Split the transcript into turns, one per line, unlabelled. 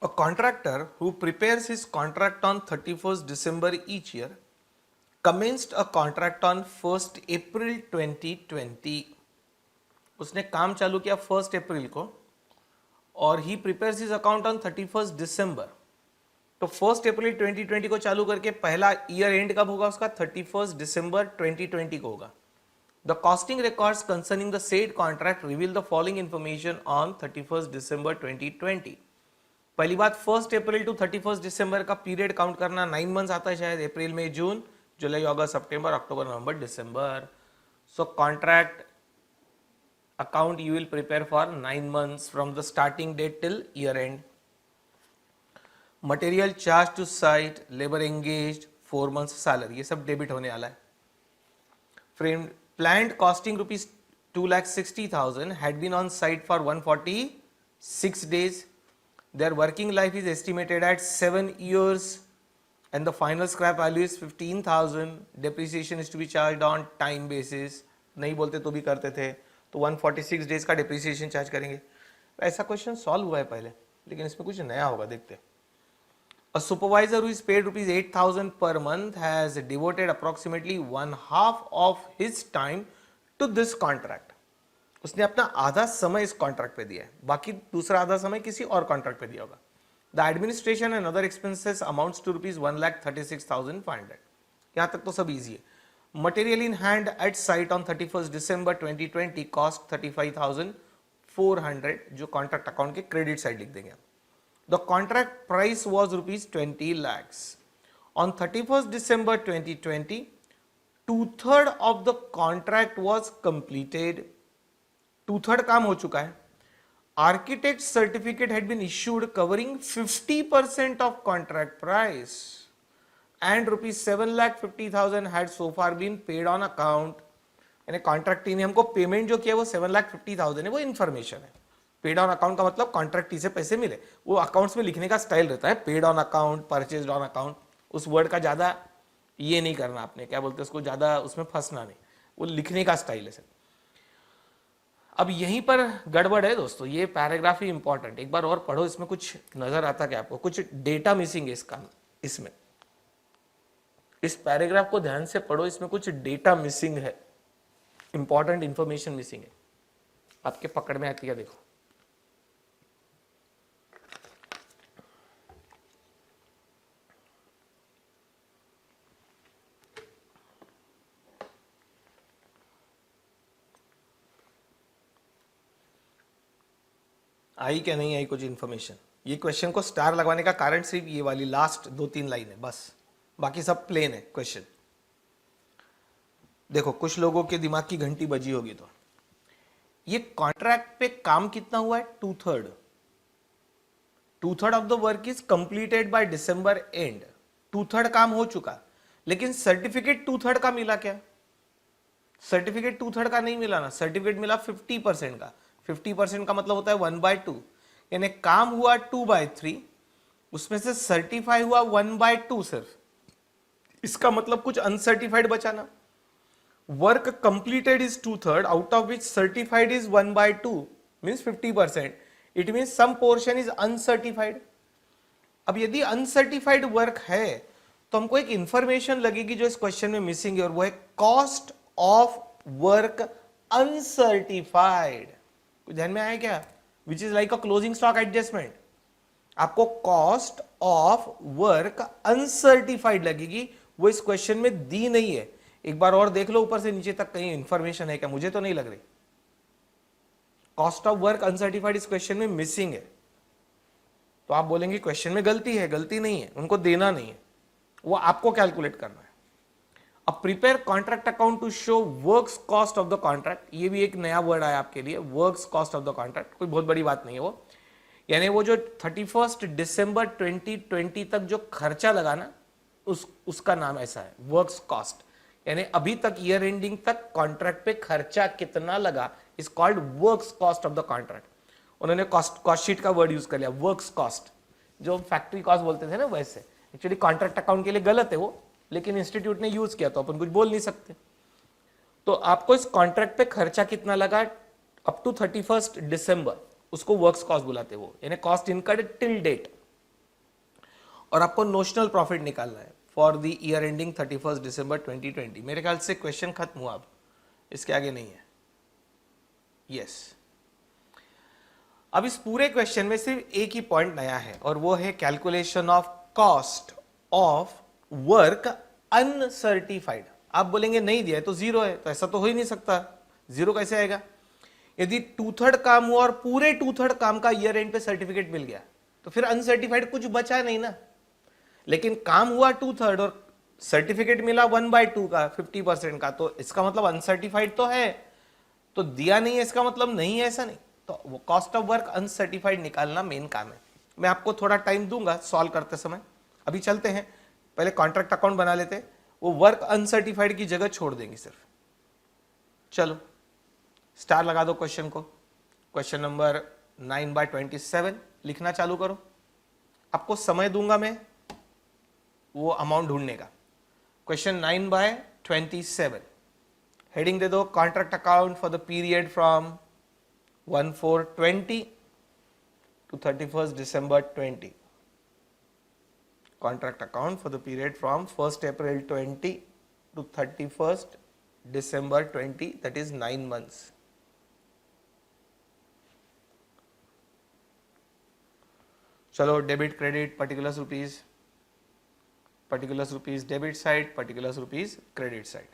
A contractor who prepares his contract on 31st December each year commenced a contract on 1st April 2020. उसने काम चालू किया 1st April को और he prepares his account on 31st December. तो 1st अप्रैल 2020 को चालू करके पहला ईयर एंड कब होगा उसका? 31st दिसंबर 2020 को होगा. The costing records concerning the said contract reveal the following information on 31st December 2020. पहली बात 1st अप्रैल टू 31st दिसंबर का पीरियड काउंट करना 9 मंथ्स आता है शायद. अप्रैल मई जून जुलाई अगस्त सितंबर अक्टूबर नवंबर दिसंबर. So contract account you will prepare for 9 months from the starting date till year end. Material charge to site, labour engaged, 4 months salary, ये सब डेबिट होने वाला है. Frame planned costing rupees 2,60,000 had been on site for 146 days. Their working life is estimated at 7 years and the final scrap value is 15,000. Depreciation is to be charged on time basis. नहीं बोलते तो भी करते थे, तो 146 days का depreciation charge करेंगे. ऐसा क्वेश्चन सॉल्व हुआ है पहले, लेकिन इसमें कुछ नया होगा, देखते हैं. A supervisor who is paid rupees 8,000 per month has devoted approximately 1/2 of his time to this contract. उसने अपना आधा समय इस कॉन्ट्रैक्ट पे दिया है, बाकी दूसरा आधा समय किसी और कॉन्ट्रैक्ट पे दिया होगा. The administration and other expenses amounts to rupees 1,36,500. यहाँ तक तो सब easy है. Material in hand at site on 31st December 2020 cost 35,400, जो कॉन्ट्रैक्ट अकाउंट के क्रेडिट साइड लिख देंगे. The contract price was rupees 20 lakhs. On 31st December 2020, 2/3 of the contract was completed. 2/3 काम हो चुका है. Architect certificate had been issued covering 50% of contract price, and rupees 7,50,000 had so far been paid on account. यानी कॉन्ट्रैक्टी ने हमको payment जो किया वो 7,50,000 है, वो इन्फॉर्मेशन है. पेड ऑन अकाउंट का मतलब कॉन्ट्रैक्टी से पैसे मिले. वो अकाउंट्स में लिखने का स्टाइल रहता है, paid on account, purchased on account. उस वर्ड का ज़्यादा ये नहीं करना आपने, क्या बोलते हैं उसको, ज़्यादा उसमें फंसना नहीं, वो लिखने का स्टाइल है सर. अब यहीं पर गड़बड़ है दोस्तों, ये पैराग्राफ ही इंपॉर्टेंट, एक बार और पढ़ो. इसमें कुछ नजर आता क्या आपको? कुछ डेटा मिसिंग है इसका, इसमें इस पैराग्राफ को ध्यान से पढ़ो. इसमें कुछ डेटा मिसिंग है, इंपॉर्टेंट इंफॉर्मेशन मिसिंग है. आपके पकड़ में आती है, देखो. आई क्या नहीं आई कुछ इन्फॉर्मेशन? ये क्वेश्चन को स्टार लगवाने का कारण सिर्फ ये वाली लास्ट 2-3 लाइन है बस, बाकी सब प्लेन है क्वेश्चन. देखो कुछ लोगों के दिमाग की घंटी बजी होगी. तो ये कॉन्ट्रैक्ट पे काम कितना हुआ है? 2/3. 2/3 of the work is completed by December and. 2/3 काम हो चुका, लेकिन सर्टिफिकेट 2/3 का मिला क्या? सर्टिफिकेट 2/3 का नहीं मिला ना, सर्टिफिकेट मिला 50% का. 50% का मतलब होता है 1/2, यानी काम हुआ 2/3, उसमें से सर्टिफाई हुआ 1/2 सिर्फ. इसका मतलब कुछ अनसर्टिफाइड बचा ना. Work completed is 2/3, out of which certified is 1/2, means 50%. It means some portion is uncertified. अब यदि अनसर्टिफाइड वर्क है तो हमको एक इंफॉर्मेशन लगेगी जो इस क्वेश्चन में मिसिंग है, और वो है कॉस्ट ऑफ वर्क अनसर्टिफाइड. ध्यान में आया क्या? Which is like a closing stock adjustment. आपको कॉस्ट ऑफ वर्क अनसर्टिफाइड लगेगी, वो इस क्वेश्चन में दी नहीं है. एक बार और देख लो ऊपर से नीचे तक कहीं इंफॉर्मेशन है क्या? मुझे तो नहीं लग रही. कॉस्ट ऑफ वर्क अनसर्टिफाइड इस क्वेश्चन में मिसिंग है. तो आप बोलेंगे क्वेश्चन में गलती है. गलती नहीं है, उनको देना नहीं है, वो आपको कैलकुलेट करना है. अब prepare contract account to show works cost of the contract. ये भी एक नया वर्ड आया आपके लिए, works cost of the contract. कोई बहुत बड़ी बात नहीं है वो, यानी वो जो 31st दिसंबर 2020 तक जो खर्चा लगा ना, उसका नाम ऐसा है, वर्क्स कॉस्ट. यानी अभी तक ईयर एंडिंग तक कॉन्ट्रैक्ट पे खर्चा कितना लगा is called works cost of the contract. उन्होंने कॉस्ट शीट का वर्ड यूज कर लिया, वर्क्स कॉस्ट. जो फैक्ट्री कॉस्ट बोलते थे ना, वैसे. एक्चुअली कॉन्ट्रैक्ट अकाउंट के लिए गलत है वो, लेकिन इंस्टीट्यूट ने यूज किया तो अपन कुछ बोल नहीं सकते. तो आपको इस कॉन्ट्रैक्ट पे खर्चा कितना लगा अप टू 31st दिसंबर, उसको वर्क्स कॉस्ट बुलाते वो, यानी कॉस्ट इनकर्ड टिल डेट. और आपको नोशनल प्रॉफिट निकालना है फॉर द ईयर एंडिंग 31 दिसंबर 2020। मेरे ख्याल से क्वेश्चन खत्म हुआ, अब इसके आगे नहीं है। यस अब इस पूरे क्वेश्चन में सिर्फ एक ही पॉइंट नया है और वो है calculation of cost of work uncertified. आप बोलेंगे नहीं दिया है तो जीरो है, तो ऐसा तो हो ही नहीं सकता, जीरो कैसे आएगा? यदि 2/3 काम हुआ और पूरे 2/3 काम का ईयर एंड पे सर्टिफिकेट मिल गया तो फिर अनसर्टिफाइड कुछ बचा नहीं ना। लेकिन काम हुआ 2/3 और सर्टिफिकेट मिला 1/2 का 50% का, तो इसका मतलब अनसर्टिफाइड तो है, तो दिया नहीं है इसका मतलब नहीं है, ऐसा नहीं। तो वो कॉस्ट ऑफ वर्क अनसर्टिफाइड निकालना मेन काम है। मैं आपको थोड़ा टाइम दूंगा सॉल्व करते समय। अभी चलते हैं, पहले कॉन्ट्रैक्ट अकाउंट बना लेते हैं, वो वर्क अनसर्टिफाइड की जगह छोड़ देंगे सिर्फ। चलो स्टार लगा दो क्वेश्चन को। क्वेश्चन नंबर 9/27 लिखना चालू करो। आपको समय दूंगा मैं वो अमाउंट ढूंढने का। क्वेश्चन 9/27 हेडिंग दे दो contract account for the period from 1/4/20 to 31st December 20. Contract account for the period from 1st April 20 to 31st December 20, that is 9 months. चलो debit credit particulars rupees debit side, particulars rupees credit side.